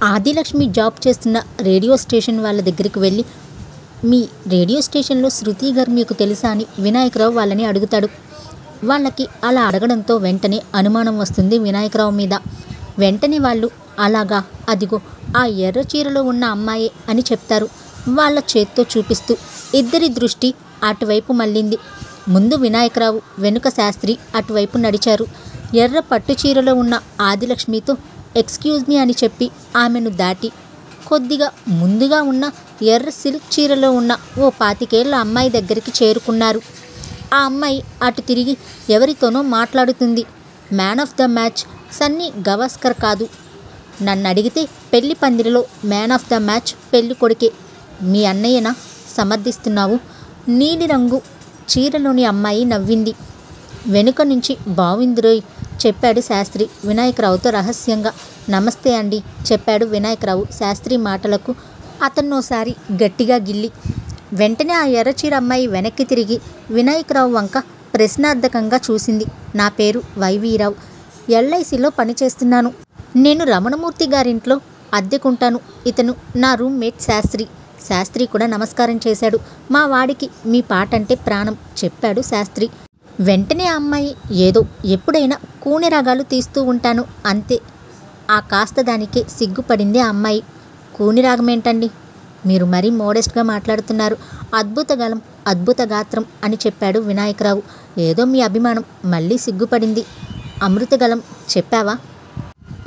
Adilakshmi job చేస్తున్న radio station వాళ్ళ దగ్గరికి వెళ్ళి, మీ రేడియో స్టేషన్లో శృతి గారు మీకు తెలుసా అని వినాయకరావు వాళ్ళని అడుగుతాడు. వాళ్ళకి అలా అడగడంతో వెంటనే అనుమానం వస్తుంది వినాయకరావు మీద. వెంటనే వాళ్ళు, అలాగా, అదిగో ఆ ఎర్ర చీరలో ఉన్న అమ్మాయే అని చెప్తారు వాళ్ళ చేత్తో చూపిస్తూ. ఇద్దరి దృష్టి అటువైపు మళ్ళింది. ముందు వినాయకరావు, వెనుక శాస్త్రి అటువైపు నడిచారు. ఎర్ర పట్టు చీరలో ఉన్న ఆదిలక్ష్మితో ఎక్స్క్యూజ్ మీ అని చెప్పి ఆమెను దాటి కొద్దిగా ముందుగా ఉన్న ఎర్ర సిల్క్ చీరలో ఉన్న ఓ 25 ఏళ్ల అమ్మాయి దగ్గరికి చేరుకున్నారు. ఆ అమ్మాయి అటు తిరిగి ఎవరితోనో మాట్లాడుతుంది. Man of the match Sunny Gavaskar కాదు. నన్ను అడిగితే పెళ్లి పందిరిలో మ్యాన్ ఆఫ్ ద మ్యాచ్ పెళ్లి కొడుకే. మీ అన్నయ్యన సమర్థిస్తున్నావు? నీలిరంగు చీరలోని అమ్మాయి నవ్వింది. వెనుక నుంచి బావిందిరోయ్ చెప్పాడు శాస్త్రి వినాయకరావుతో రహస్యంగా. నమస్తే అండి చెప్పాడు వినాయకరావు శాస్త్రి మాటలకు అతన్నోసారి గట్టిగా గిల్లి. వెంటనే ఆ ఎర్రచీర అమ్మాయి వెనక్కి తిరిగి వినాయకరావు వంక ప్రశ్నార్థకంగా చూసింది. నా పేరు వైవీరావు, ఎల్ఐసిలో పనిచేస్తున్నాను. నేను రమణమూర్తి గారింట్లో అద్దెకుంటాను. ఇతను నా రూమ్మేట్ శాస్త్రి. శాస్త్రి కూడా నమస్కారం చేశాడు. మా వాడికి మీ పాట అంటే ప్రాణం చెప్పాడు శాస్త్రి. వెంటనే ఆ అమ్మాయి, ఏదో ఎప్పుడైనా కూనె రాగాలు తీస్తూ ఉంటాను అంతే. ఆ కాస్త దానికే సిగ్గుపడింది ఆ అమ్మాయి. కూని రాగమేంటండి, మీరు మరీ మోడెస్ట్గా మాట్లాడుతున్నారు. అద్భుత గలం, అద్భుత గాత్రం అని చెప్పాడు వినాయకరావు. ఏదో మీ అభిమానం. మళ్ళీ సిగ్గుపడింది. అమృతగలం చెప్పావా?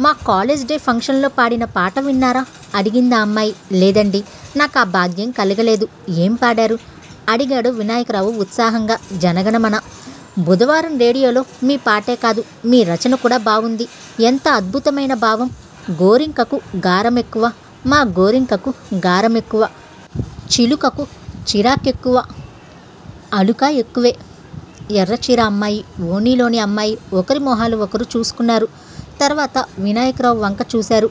మా కాలేజ్ డే ఫంక్షన్లో పాడిన పాట విన్నారా అడిగింది ఆ అమ్మాయి. లేదండి, నాకు ఆ భాగ్యం కలగలేదు. ఏం పాడారు అడిగాడు వినాయకరావు ఉత్సాహంగా. జనగణమన. బుధవారం రేడియోలో మీ పాటే కాదు, మీ రచన కూడా బాగుంది. ఎంత అద్భుతమైన భావం. గోరింకకు గారం ఎక్కువ, మా గోరింకకు గారం ఎక్కువ. చిలుకకు చిరాకెక్కువ, అలుక ఎక్కువే. ఎర్రచీర అమ్మాయి, ఓణీలోని అమ్మాయి ఒకరి మొహాలు ఒకరు చూసుకున్నారు. తర్వాత వినాయకరావు వంక చూశారు.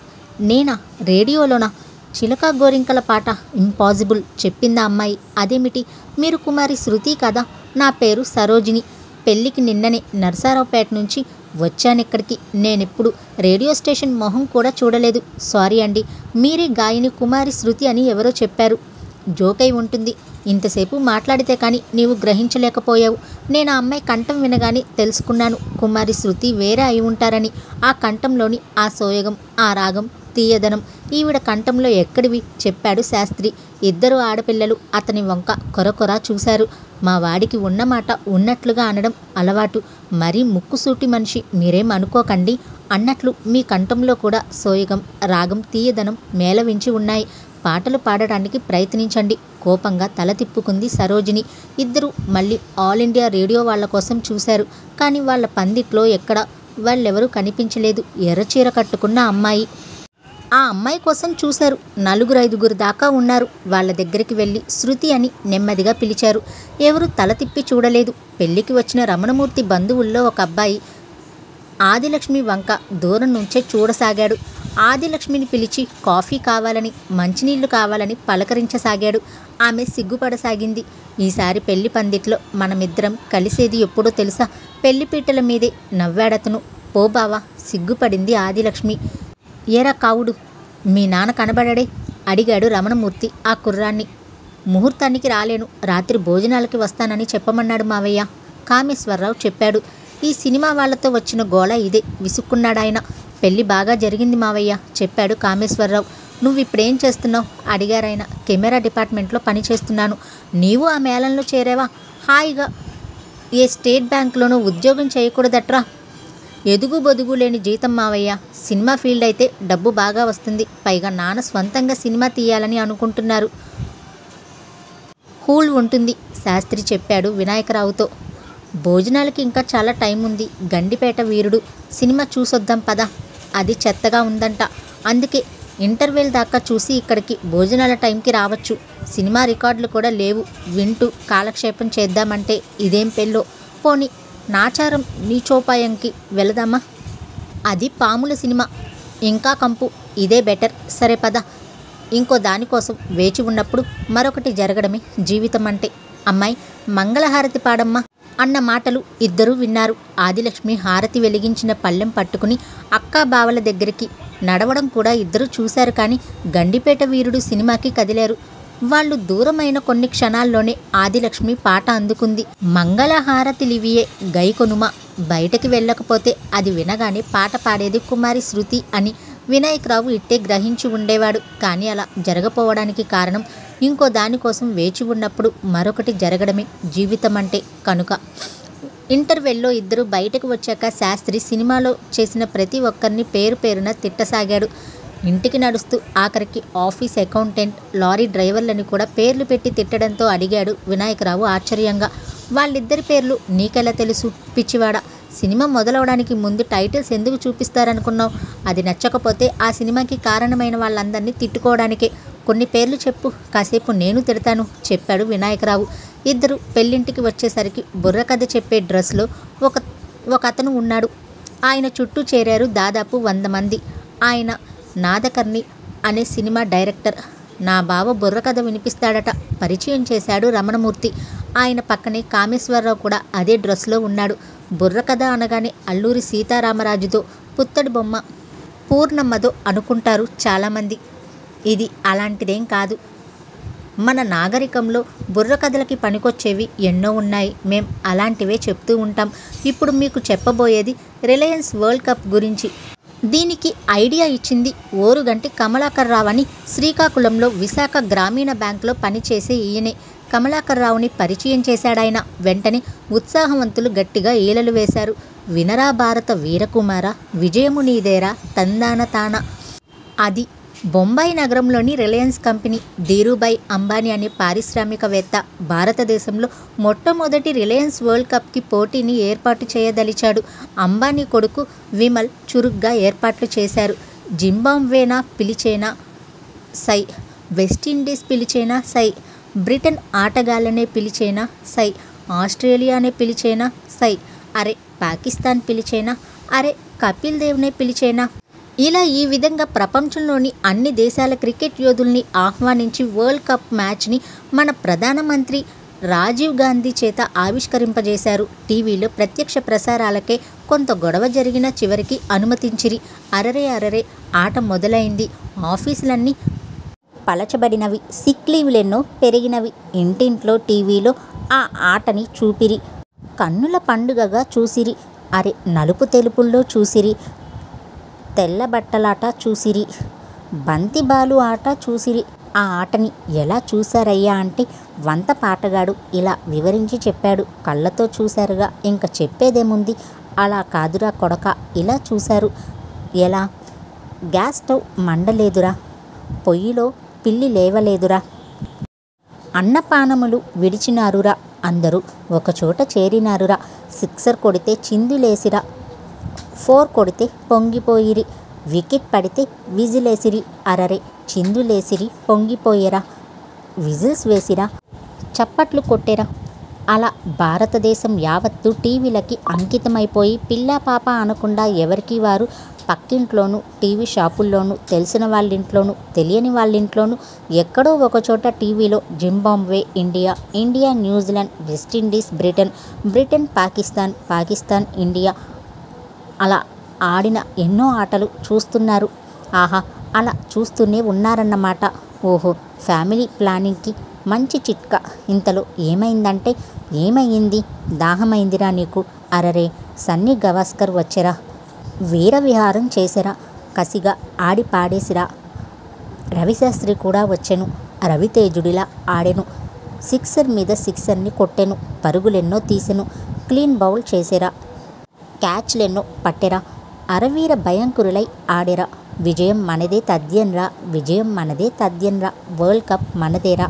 నేనా రేడియోలోనా? చిలక గోరింకల పాట ఇంపాసిబుల్ చెప్పిందా అమ్మాయి. అదేమిటి, మీరు కుమారి శృతి కదా? నా పేరు సరోజిని. పెళ్ళికి నిన్ననే నర్సారావుపేట నుంచి వచ్చానిక్కడికి. నేనెప్పుడు రేడియో స్టేషన్ మొహం కూడా చూడలేదు. సారీ అండి. మీరే గాయని కుమారి శృతి అని ఎవరో చెప్పారు. జోకై ఉంటుంది. ఇంతసేపు మాట్లాడితే కానీ నీవు గ్రహించలేకపోయావు. నేను ఆ అమ్మాయి కంఠం వినగానే తెలుసుకున్నాను కుమారి శృతి వేరే అయి ఉంటారని. ఆ కంఠంలోని ఆ సోయగం, ఆ రాగం, తీయదనం ఈవిడ కంఠంలో ఎక్కడివి చెప్పాడు శాస్త్రి. ఇద్దరు ఆడపిల్లలు అతని వంక కొరకొరా చూశారు. మా వాడికి ఉన్నమాట ఉన్నట్లుగా అనడం అలవాటు. మరీ ముక్కుసూటి మనిషి మీరేం అనుకోకండి. అన్నట్లు మీ కంఠంలో కూడా సోయగం, రాగం, తీయదనం మేళవించి ఉన్నాయి. పాటలు పాడటానికి ప్రయత్నించండి. కోపంగా తల తిప్పుకుంది సరోజిని. ఇద్దరు మళ్ళీ ఆల్ ఇండియా రేడియో వాళ్ళ కోసం చూశారు. కానీ వాళ్ళ పందిట్లో ఎక్కడ వాళ్ళెవరూ కనిపించలేదు. ఎర్రచీర కట్టుకున్న అమ్మాయి. ఆ అమ్మాయి కోసం చూశారు. 4-5 దాకా ఉన్నారు. వాళ్ళ దగ్గరికి వెళ్ళి శృతి అని నెమ్మదిగా పిలిచారు. ఎవరు తల తిప్పి చూడలేదు. పెళ్లికి వచ్చిన రమణమూర్తి బంధువుల్లో ఒక అబ్బాయి ఆదిలక్ష్మి వంక దూరం నుంచే చూడసాగాడు. ఆదిలక్ష్మిని పిలిచి కాఫీ కావాలని, మంచినీళ్లు కావాలని పలకరించసాగాడు. ఆమె సిగ్గుపడసాగింది. ఈసారి పెళ్లి పందిట్లో మనమిద్దరం కలిసేది ఎప్పుడో తెలుసా? పెళ్లిపీటల మీదే నవ్వాడతను. పో బావా సిగ్గుపడింది ఆదిలక్ష్మి. ఏరా కావుడు, మీ నాన్న కనబడడే అడిగాడు రమణమూర్తి ఆ కుర్రాన్ని. ముహూర్తానికి రాలేను, రాత్రి భోజనాలకి వస్తానని చెప్పమన్నాడు మావయ్య కామేశ్వరరావు చెప్పాడు. ఈ సినిమా వాళ్లతో వచ్చిన గోళ ఇదే విసుక్కున్నాడాయన. పెళ్ళి బాగా జరిగింది మావయ్య చెప్పాడు కామేశ్వరరావు. నువ్వు ఇప్పుడేం చేస్తున్నావు అడిగారాయన. కెమెరా డిపార్ట్మెంట్లో పనిచేస్తున్నాను. నీవు ఆ మేళంలో చేరావా? హాయిగా ఏ స్టేట్ బ్యాంకులోనూ ఉద్యోగం చేయకూడదట్రా? ఎదుగు బొదుగు లేని జీతం మావయ్య. సినిమా ఫీల్డ్ అయితే డబ్బు బాగా వస్తుంది. పైగా నాన్న స్వంతంగా సినిమా తీయాలని అనుకుంటున్నారు. హూల్ ఉంటుంది శాస్త్రి చెప్పాడు వినాయకరావుతో. భోజనాలకి ఇంకా చాలా టైం ఉంది. గండిపేట వీరుడు సినిమా చూసొద్దాం పద. అది చెత్తగా ఉందంట. అందుకే ఇంటర్వెల్ దాకా చూసి ఇక్కడికి భోజనాల టైంకి రావచ్చు. సినిమా రికార్డులు కూడా లేవు. వింటూ కాలక్షేపం చేద్దామంటే ఇదేం పెళ్ళో. పోనీ నాచారం నీచోపాయంకి వెళదామా? అది పాముల సినిమా. ఇంకా కంపు. ఇదే బెటర్. సరే పద. ఇంకో దానికోసం వేచి ఉన్నప్పుడు మరొకటి జరగడమే జీవితం అంటే. అమ్మాయి మంగళహారతి పాడమ్మా. అన్న మాటలు ఇద్దరూ విన్నారు. ఆదిలక్ష్మి హారతి వెలిగించిన పళ్ళెం పట్టుకుని అక్కా బావల దగ్గరికి నడవడం కూడా ఇద్దరు చూశారు. కానీ గండిపేట వీరుడు సినిమాకి కదిలారు. వాళ్ళు దూరమైన కొన్ని క్షణాల్లోనే ఆదిలక్ష్మి పాట అందుకుంది. మంగళహారతిలివియే గైకొనుమ, బయటకి వెళ్ళకపోతే అది వినగానే పాట పాడేది కుమారి శృతి అని వినాయకరావు ఇట్టే గ్రహించి ఉండేవాడు. కానీ అలా జరగపోవడానికి కారణం ఇంకో దానికోసం వేచి ఉన్నప్పుడు మరొకటి జరగడమే జీవితం అంటే. కనుక ఇంటర్వెల్లో ఇద్దరు బయటకు వచ్చాక శాస్త్రి సినిమాలో చేసిన ప్రతి ఒక్కరిని పేరు పేరున తిట్టసాగాడు. ఇంటికి నడుస్తూ ఆఖరికి ఆఫీస్ అకౌంటెంట్, లారీ డ్రైవర్లని కూడా పేర్లు పెట్టి తిట్టడంతో అడిగాడు వినాయకరావు ఆశ్చర్యంగా. వాళ్ళిద్దరి పేర్లు నీకెలా తెలుసు పిచ్చివాడ? సినిమా మొదలవడానికి ముందు టైటిల్స్ ఎందుకు చూపిస్తారనుకున్నావు? అది నచ్చకపోతే ఆ సినిమాకి కారణమైన వాళ్ళందరినీ తిట్టుకోవడానికే. కొన్ని పేర్లు చెప్పు, కాసేపు నేను తిడతాను చెప్పాడు వినాయకరావు. ఇద్దరు పెళ్ళింటికి వచ్చేసరికి బుర్రకథ చెప్పే డ్రెస్లో ఒక అతను ఉన్నాడు. ఆయన చుట్టూ చేరారు దాదాపు 100 మంది. ఆయన నాదకర్ణి అనే సినిమా డైరెక్టర్. నా బావ బుర్రకథ వినిపిస్తాడట పరిచయం చేశాడు రమణమూర్తి. ఆయన పక్కనే కామేశ్వరరావు కూడా అదే డ్రెస్లో ఉన్నాడు. బుర్రకథ అనగానే అల్లూరి సీతారామరాజుతో, పుత్తడి బొమ్మ పూర్ణమ్మదో అనుకుంటారు చాలామంది. ఇది అలాంటిదేం కాదు. మన నాగరికంలో బుర్రకథలకి పనికొచ్చేవి ఎన్నో ఉన్నాయి. మేం అలాంటివే చెప్తూ ఉంటాం. ఇప్పుడు మీకు చెప్పబోయేది రిలయన్స్ వరల్డ్ కప్ గురించి. దీనికి ఐడియా ఇచ్చింది ఓరుగంటి కమలాకర్ రావు అని శ్రీకాకుళంలో విశాఖ గ్రామీణ బ్యాంకులో పనిచేసే ఈయనే. కమలాకర్ రావుని పరిచయం చేశాడాయన. వెంటనే ఉత్సాహవంతులు గట్టిగా ఈలలు వేశారు. వినరా భారత వీరకుమార, విజయము నీదేరా తందాన తాన. అది బొంబాయి నగరంలోని రిలయన్స్ కంపెనీ. ధీరుభాయ్ అంబానీ అనే పారిశ్రామికవేత్త భారతదేశంలో మొట్టమొదటి రిలయన్స్ వరల్డ్ కప్కి పోటీని ఏర్పాటు చేయదలిచాడు. అంబానీ కొడుకు విమల్ చురుగ్గా ఏర్పాట్లు చేశారు. జింబాబ్వేనా పిలిచేనా సై, వెస్టిండీస్ పిలిచేనా సై, బ్రిటన్ ఆటగాళ్లనే పిలిచేనా సై, ఆస్ట్రేలియానే పిలిచేనా సై, అరే పాకిస్తాన్ పిలిచేనా, అరే కపిల్ దేవ్నే పిలిచేనా. ఇలా ఈ విధంగా ప్రపంచంలోని అన్ని దేశాల క్రికెట్ యోధుల్ని ఆహ్వానించి వరల్డ్ కప్ మ్యాచ్ని మన ప్రధానమంత్రి రాజీవ్ గాంధీ చేత ఆవిష్కరింపజేశారు. టీవీలో ప్రత్యక్ష ప్రసారాలకే కొంత గొడవ జరిగిన చివరికి అనుమతించిరి. అరరే ఆట మొదలైంది. ఆఫీసులన్నీ పలచబడినవి, సిక్ లీవ్లెన్నో పెరిగినవి. ఇంటింట్లో టీవీలో ఆ ఆటని చూపిరి. కన్నుల పండుగగా చూసిరి. అరే నలుపు తెలుపుల్లో చూసిరి. తెల్ల బట్టలాట చూసిరి. బంతిబాలు ఆట చూసిరి. ఆ ఆటని ఎలా చూశారయ్యా అంటే వంత పాటగాడు ఇలా వివరించి చెప్పాడు. కళ్ళతో చూశారుగా, ఇంక చెప్పేదేముంది. అలా కాదురా కొడక, ఇలా చూశారు. ఎలా? గ్యాస్ స్టవ్ మండలేదురా, పొయ్యిలో పిల్లి లేవలేదురా, అన్నపానములు విడిచినారురా, అందరూ ఒకచోట చేరినారురా, సిక్సర్ కొడితే చిందులేసిరా, 4 కొడితే పొంగిపోయిరి, వికెట్ పడితే విజిలేసిరి, అరరే చిందులేసిరి, పొంగిపోయేరా, విజిల్స్ వేసిరా, చప్పట్లు కొట్టేరా. అలా భారతదేశం యావత్తు టీవీలకి అంకితమైపోయి పిల్లా పాప అనకుండా ఎవరికి వారు పక్కింట్లోనూ, టీవీ షాపుల్లోనూ, తెలిసిన వాళ్ళింట్లోనూ, తెలియని వాళ్ళింట్లోనూ ఎక్కడో ఒకచోట టీవీలో Zimbabwe India, India New Zealand, West Indies Britain Pakistan India అలా ఆడిన ఎన్నో ఆటలు చూస్తున్నారు. ఆహా, అలా చూస్తూనే ఉన్నారన్నమాట. ఓహో, ఫ్యామిలీ ప్లానింగ్కి మంచి చిట్కా. ఇంతలో ఏమైందంటే, ఏమయ్యింది? దాహమైందిరా నీకు. అరరే సన్నీ గవాస్కర్ వచ్చెరా, వీర విహారం చేసెరా, కసిగా ఆడి పాడేసిరా. రవిశాస్త్రి కూడా వచ్చెను, రవితేజుడిలా ఆడెను, సిక్సర్ మీద సిక్సర్ని కొట్టెను, పరుగులెన్నో తీసెను, క్లీన్ బౌల్ చేసేరా, క్యాచ్లెన్నో పట్టెరా, అరవీర భయంకరులై ఆడెరా. విజయం మనదే తథ్యంరా, విజయం మనదే తథ్యంరా, వరల్డ్ కప్ మనదేరా,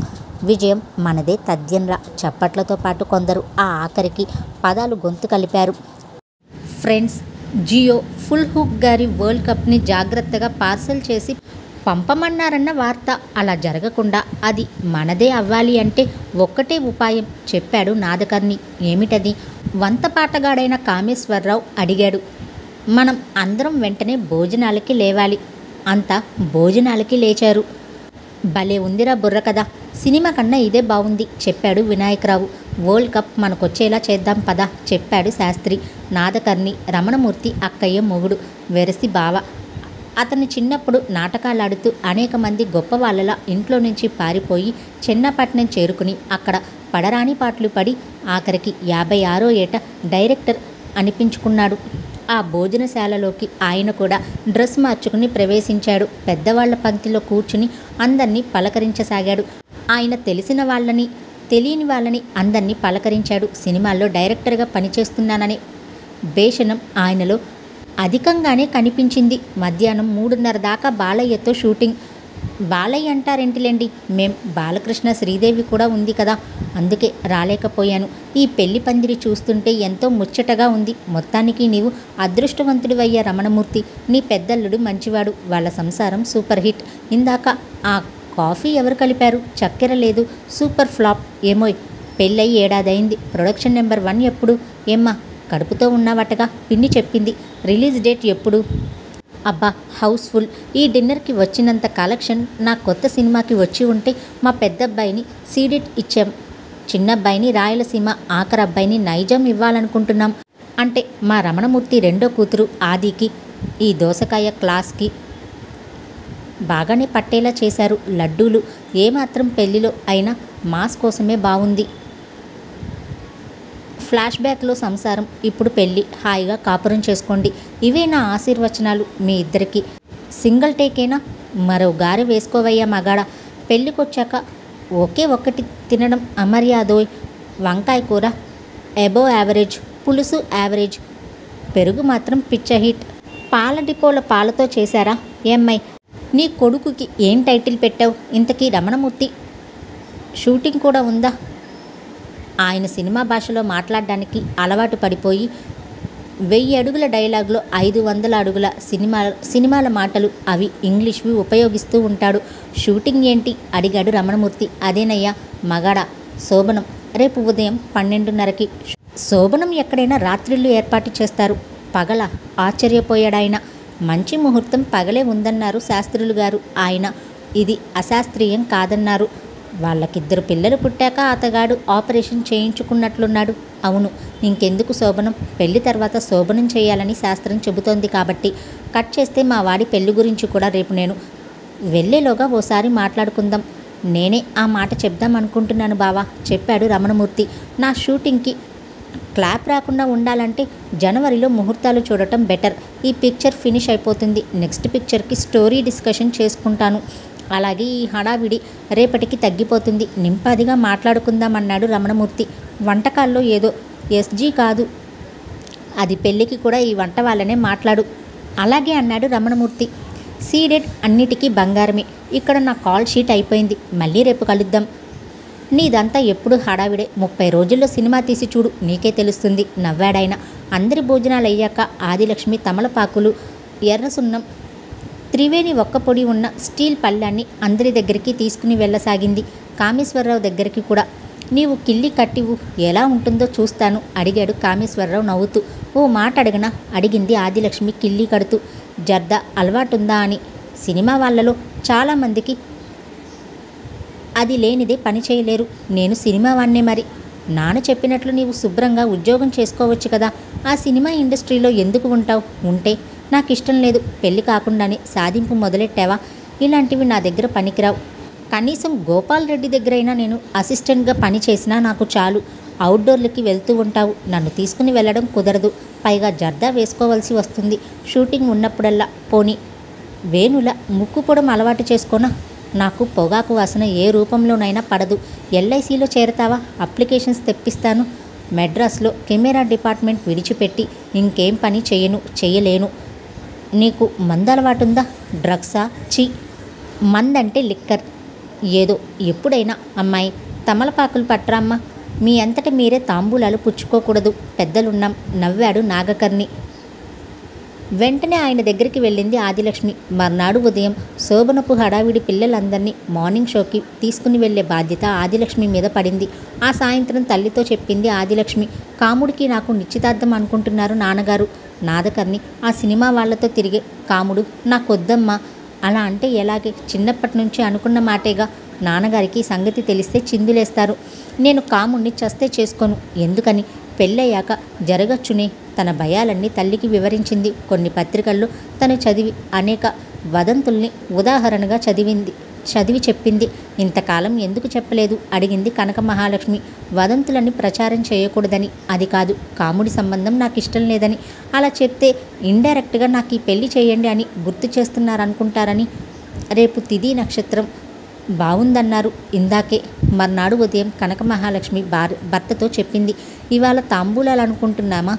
విజయం మనదే తథ్యంరా. చప్పట్లతో పాటు కొందరు ఆ ఆఖరికి పదాలు గొంతు కలిపారు. ఫ్రెండ్స్, జియో ఫుల్ హుక్ గారి వరల్డ్ కప్ని జాగ్రత్తగా పార్సల్ చేసి పంపమన్నారన్న వార్త. అలా జరగకుండా అది మనదే అవ్వాలి అంటే ఒక్కటే ఉపాయం చెప్పాడు నాదకర్ణి. ఏమిటది? వంతపాటగాడైన కామేశ్వరరావు అడిగాడు. మనం అందరం వెంటనే భోజనాలకి లేవాలి. అంతా భోజనాలకి లేచారు. భలే ఉందిరా బుర్రకథ, సినిమా కన్నా ఇదే బాగుంది చెప్పాడు వినాయకరావు. వరల్డ్ కప్ మనకొచ్చేలా చేద్దాం పద చెప్పాడు శాస్త్రి. నాదకర్ణి రమణమూర్తి అక్కయ్య మొగుడు, వెరసి బావ. అతను చిన్నప్పుడు నాటకాలాడుతూ అనేక మంది గొప్ప వాళ్ళలా ఇంట్లో నుంచి పారిపోయి చెన్నపట్నం చేరుకుని అక్కడ పడరాని పాటలు పడి ఆఖరికి 56వ ఏట డైరెక్టర్ అనిపించుకున్నాడు. ఆ భోజనశాలలోకి ఆయన కూడా డ్రెస్ మార్చుకుని ప్రవేశించాడు. పెద్దవాళ్ల పంక్తిలో కూర్చుని అందర్నీ పలకరించసాగాడు. ఆయన తెలిసిన వాళ్ళని తెలియని వాళ్ళని అందర్నీ పలకరించాడు. సినిమాల్లో డైరెక్టర్గా పనిచేస్తున్నాననే భేషణం ఆయనలో అధికంగానే కనిపించింది. మధ్యాహ్నం 3:30 దాకా బాలయ్యతో షూటింగ్. బాలయ్య అంటారేంటిలేండి, మేం బాలకృష్ణ శ్రీదేవి కూడా ఉంది కదా, అందుకే రాలేకపోయాను. ఈ పెళ్లి పందిరి చూస్తుంటే ఎంతో ముచ్చటగా ఉంది. మొత్తానికి నీవు అదృష్టవంతుడివయ్యా రమణమూర్తి. నీ పెద్దల్లుడు మంచివాడు, వాళ్ళ సంసారం సూపర్ హిట్. ఇందాక ఆ కాఫీ ఎవరు కలిపారు? చక్కెర లేదు, సూపర్ ఫ్లాప్. ఏమోయ్, పెళ్ళయి ఏడాదైంది. ప్రొడక్షన్ నెంబర్ 1 ఎప్పుడు? ఏమ్మా కడుపుతో ఉన్నావటగా, పిన్ని చెప్పింది. రిలీజ్ డేట్ ఎప్పుడు? అబ్బా హౌస్ఫుల్. ఈ డిన్నర్కి వచ్చినంత కలెక్షన్ నా కొత్త సినిమాకి వచ్చి ఉంటే మా పెద్దబ్బాయిని సీడెట్ ఇచ్చాం, చిన్నబ్బాయిని రాయలసీమ, ఆఖరి అబ్బాయిని నైజాం ఇవ్వాలనుకుంటున్నాం. అంటే మా రమణమూర్తి రెండో కూతురు ఆదికి ఈ దోసకాయ క్లాస్కి బాగానే పట్టేలా చేశారు. లడ్డూలు ఏమాత్రం పెళ్లిలో అయినా మాస్ కోసమే బాగుంది. ఫ్లాష్ బ్యాక్లో సంసారం, ఇప్పుడు పెళ్ళి, హాయిగా కాపురం చేసుకోండి. ఇవే నా ఆశీర్వచనాలు మీ ఇద్దరికి. సింగిల్ టేకేనా? మరో గారె వేసుకోవయ్యా మగాడ. పెళ్ళికొచ్చాక ఒకే ఒక్కటి తినడం అమర్యాదోయ్. వంకాయ కూర అబోవ్ యావరేజ్, పులుసు యావరేజ్, పెరుగు మాత్రం పిచ్చ హిట్. పాల డిపోల పాలతో చేశారా? ఏమ్మై నీ కొడుకుకి ఏం టైటిల్ పెట్టావు? ఇంతకీ రమణమూర్తి షూటింగ్ కూడా ఉందా? ఆయన సినిమా భాషలో మాట్లాడడానికి అలవాటు పడిపోయి 1000 అడుగుల డైలాగ్లో 500 అడుగుల సినిమాల మాటలు, అవి ఇంగ్లీష్వి ఉపయోగిస్తూ ఉంటాడు. షూటింగ్ ఏంటి అడిగాడు రమణమూర్తి. అదేనయ్యా మగాడ, శోభనం రేపు ఉదయం 12:30కి. శోభనం ఎక్కడైనా రాత్రిళ్ళు ఏర్పాటు చేస్తారు, పగల? ఆశ్చర్యపోయాడాయన. మంచి ముహూర్తం పగలే ఉందన్నారు శాస్త్రులు గారు. ఆయన ఇది అశాస్త్రీయం కాదన్నారు. వాళ్ళకిద్దరు పిల్లలు పుట్టాక అతగాడు ఆపరేషన్ చేయించుకున్నట్లున్నాడు. అవును, ఇంకెందుకు శోభనం? పెళ్లి తర్వాత శోభనం చేయాలని శాస్త్రం చెబుతోంది కాబట్టి. కట్ చేస్తే మా వాడి పెళ్లి గురించి కూడా రేపు నేను వెళ్ళేలోగా ఓసారి మాట్లాడుకుందాం. నేనే ఆ మాట చెప్దాం అనుకుంటున్నాను బావా, చెప్పాడు రమణమూర్తి. నా షూటింగ్కి క్లాప్ రాకుండా ఉండాలంటే జనవరిలో ముహూర్తాలు చూడటం బెటర్. ఈ పిక్చర్ ఫినిష్ అయిపోతుంది, నెక్స్ట్ పిక్చర్కి స్టోరీ డిస్కషన్ చేసుకుంటాను. అలాగే ఈ హడావిడి రేపటికి తగ్గిపోతుంది, నింపాదిగా మాట్లాడుకుందామన్నాడు రమణమూర్తి. వంటకాల్లో ఏదో ఎస్జీ కాదు, అది పెళ్ళికి కూడా ఈ వంట వాళ్ళనే మాట్లాడు. అలాగే అన్నాడు రమణమూర్తి. సీడెడ్ అన్నిటికీ బంగారమే. ఇక్కడ నా కాల్ షీట్ అయిపోయింది, మళ్ళీ రేపు కలుద్దాం. నీదంతా ఎప్పుడు హడావిడే. 30 రోజుల్లో సినిమా తీసి చూడు, నీకే తెలుస్తుంది, నవ్వాడాయన. అందరి భోజనాలు అయ్యాక ఆదిలక్ష్మి తమలపాకులు, ఎర్రసున్నం, త్రివేణి ఒక్క పొడి ఉన్న స్టీల్ పళ్ళాన్ని అందరి దగ్గరికి తీసుకుని వెళ్ళసాగింది. కామేశ్వరరావు దగ్గరికి కూడా. నీవు కిల్లి కట్టివు, ఎలా ఉంటుందో చూస్తాను అడిగాడు కామేశ్వరరావు నవ్వుతూ. ఓ మాట అడగనా అడిగింది ఆదిలక్ష్మి కిల్లి కడుతూ. జర్దా అలవాటుందా అని. సినిమా వాళ్ళలో చాలామందికి అది లేనిదే పని చేయలేరు. నేను సినిమా వాన్నే మరి. నాన్న చెప్పినట్లు నీవు శుభ్రంగా ఉద్యోగం చేసుకోవచ్చు కదా. ఆ సినిమా ఇండస్ట్రీలో ఎందుకు ఉంటావు? ఉంటే నాకు ఇష్టం లేదు. పెళ్ళి కాకుండానే సాధింపు మొదలెట్టావా? ఇలాంటివి నా దగ్గర పనికిరావు. కనీసం గోపాల్ రెడ్డి దగ్గరైనా నేను అసిస్టెంట్గా పని చేసినా నాకు చాలు. అవుట్డోర్లకి వెళ్తూ ఉంటావు, నన్ను తీసుకుని వెళ్ళడం కుదరదు. పైగా జర్దా వేసుకోవాల్సి వస్తుంది షూటింగ్ ఉన్నప్పుడల్లా. పోనీ వేణుల ముక్కు పొడం అలవాటు చేసుకోనా? నాకు పొగాకు వాసన ఏ రూపంలోనైనా పడదు. ఎల్ఐసిలో చేరతావా? అప్లికేషన్స్ తెప్పిస్తాను. మెడ్రాస్లో కెమెరా డిపార్ట్మెంట్ విడిచిపెట్టి ఇంకేం పని చేయలేను. నీకు మందు అలవాటుందా? డ్రగ్సా? చీ, మందంటే లిక్కర్. ఏదో ఎప్పుడైనా. అమ్మాయి తమలపాకులు పట్రామ్మా. మీ అంతట మీరే తాంబూలాలు పుచ్చుకోకూడదు, పెద్దలున్నాం నవ్వాడు నాగకర్ణి. వెంటనే ఆయన దగ్గరికి వెళ్ళింది ఆదిలక్ష్మి. మర్నాడు ఉదయం శోభనపు హడావిడి పిల్లలందరినీ మార్నింగ్ షోకి తీసుకుని వెళ్లే బాధ్యత ఆదిలక్ష్మి మీద పడింది. ఆ సాయంత్రం తల్లితో చెప్పింది ఆదిలక్ష్మి. కాముడికి నాకు నిశ్చితార్థం అనుకుంటున్నారు నాన్నగారు. నాదకర్ణి ఆ సినిమా వాళ్లతో తిరిగే కాముడు నాకొద్దమ్మా, అలా అంటే ఎలాగే? చిన్నప్పటి నుంచి అనుకున్న మాటేగా. నాన్నగారికి సంగతి తెలిస్తే చిందులేస్తారు. నేను కాముణ్ణి చస్తే చేసుకోను. ఎందుకని? పెళ్ళయ్యాక జరగచ్చునే. తన భయాలన్నీ తల్లికి వివరించింది. కొన్ని పత్రికల్లో తను చదివి అనేక వదంతుల్ని ఉదాహరణగా చదివి చెప్పింది. ఇంతకాలం ఎందుకు చెప్పలేదు అడిగింది కనక మహాలక్ష్మి. వదంతులని ప్రచారం చేయకూడదని. అది కాదు, కాముడి సంబంధం నాకు ఇష్టం లేదని. అలా చెప్తే ఇండైరెక్ట్గా నాకు ఈ పెళ్లి చేయండి అని గుర్తు చేస్తున్నారనుకుంటారని. రేపు తిథి నక్షత్రం బాగుందన్నారు ఇందాకే. మర్నాడు ఉదయం కనక మహాలక్ష్మి భర్తతో చెప్పింది. ఇవాళ తాంబూలాలు అనుకుంటున్నామా?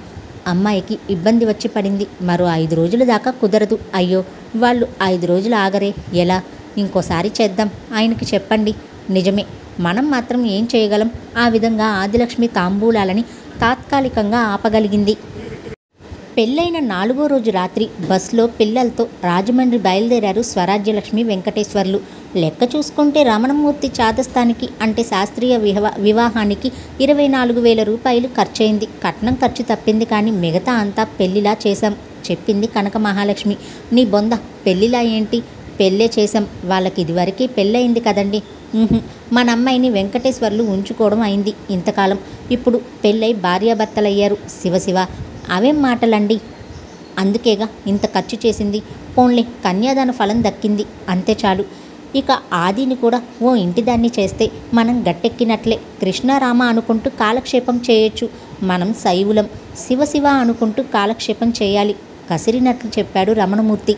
అమ్మాయికి ఇబ్బంది వచ్చి పడింది. మరో 5 రోజుల దాకా కుదరదు. అయ్యో, వాళ్ళు 5 రోజులు ఆగరే? ఎలా? ఇంకోసారి చేద్దాం. ఆయనకి చెప్పండి. నిజమే, మనం మాత్రం ఏం చేయగలం? ఆ విధంగా ఆదిలక్ష్మి తాంబూలాలని తాత్కాలికంగా ఆపగలిగింది. పెళ్ళైన 4వ రోజు రాత్రి బస్లో పిల్లలతో రాజమండ్రి బయలుదేరారు స్వరాజ్యలక్ష్మి వెంకటేశ్వర్లు. లెక్క చూసుకుంటే రమణమూర్తి చాదస్తానికి అంటే శాస్త్రీయ వివాహానికి 24,000 రూపాయలు ఖర్చయింది. కట్నం ఖర్చు తప్పింది, కానీ మిగతా అంతా పెళ్లిలా చేశాం చెప్పింది కనక మహాలక్ష్మి. నీ బొంద, పెళ్లిలా ఏంటి? పెళ్ళే చేశాం. వాళ్ళకి ఇదివరకే పెళ్ళయింది కదండి. మన అమ్మాయిని వెంకటేశ్వర్లు ఉంచుకోవడం అయింది ఇంతకాలం. ఇప్పుడు పెళ్ళై భార్యాభర్తలయ్యారు. శివశివ, అవేం మాటలండి? అందుకేగా ఇంత ఖర్చు చేసింది. పోన్లే, కన్యాదాన ఫలం దక్కింది, అంతే చాలు. ఇక ఆదిని కూడా ఓ ఇంటిదాన్ని చేస్తే మనం గట్టెక్కినట్లే. కృష్ణారామ అనుకుంటూ కాలక్షేపం చేయొచ్చు. మనం శైవులం. శివశివ అనుకుంటూ కాలక్షేపం చేయాలి కసిరినట్లు చెప్పాడు రమణమూర్తి.